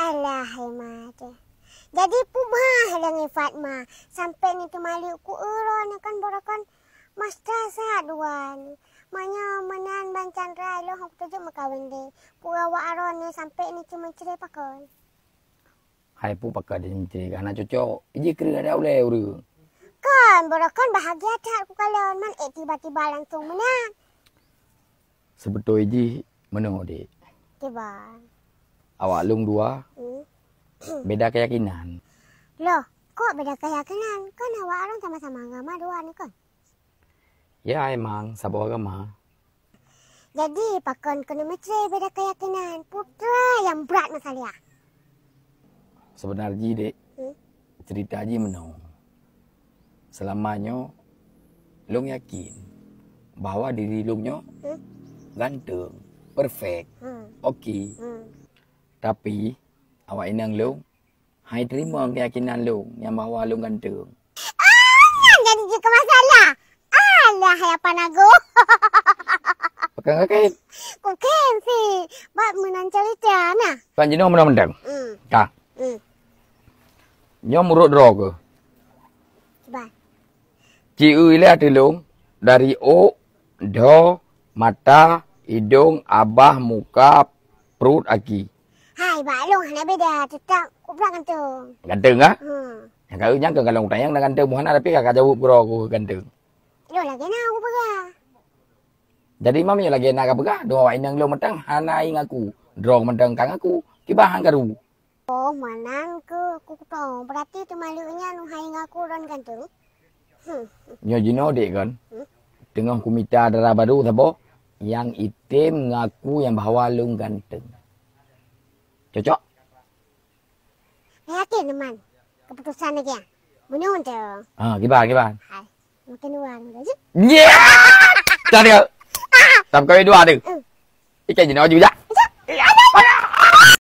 Alah, hemat. Jadi pubah dengan Fatma. Sampai ni tu malik ku eron kan borakan mas trasa duan. Manya menan ban Chandra lo hok tu je makawin de. Pura wa aron ni sampai ni cuma cerai pakon. Hai pu pakai dia menteri kan cocok. Iji kira ada oleh uru. Kan borakan bahagia tak ku kalon man tiba-tiba langsung menang. Sebetul iji menang dik. Tiba. Awak lung dua. Beda keyakinan. Loh, kok beda keyakinan? Kan awak orang sama-sama agama dua ni kan? Ya emang sabar agama. Jadi pakon kena mesra beda keyakinan. Putra yang berat masalah. Sebenarnya dek, cerita Haji menang. Selamanya, long yakin bahawa diri longnya ganteng, perfect, okey. Tapi awak inang long, hai terima keyakinan long yang bahawa long ganteng. Jadi juga masalah. Alah, apa nago? Pegang kait. Kau kan sih, buat menang cerita na. Kan jenuh menang-menang. Kah? Nyo murut draw ke? Coba. Ciu ile ada long dari o, do, mata, hidung, abah, muka, perut, aki. Hai, balong hana beda. Tetap kau pernah gantung. Ganteng ah? Yang kau nyangka kalau tayang dengan ganteng bukan tapi kakak jawab bro aku ganteng. Lo lagi nak aku pegang. Jadi mami lagi nak apa? Dua inang lo mentang hana ing aku, draw mentang kang aku, kibahan karu. Oh, menang ke? Aku tahu. Berarti tu malunya nu hai ngaku ron gantung. Nyo jino dek kan? Tengah kumita darah baru sabo yang item ngaku yang bahawa lo ganteng. Cocok? Yakin teman. Keputusan lagi ya. Menung tu. Kibahan. Hai. Makin luar aja. Yeah! Cari kau. Tam kau dua ada. Ikan jino juga.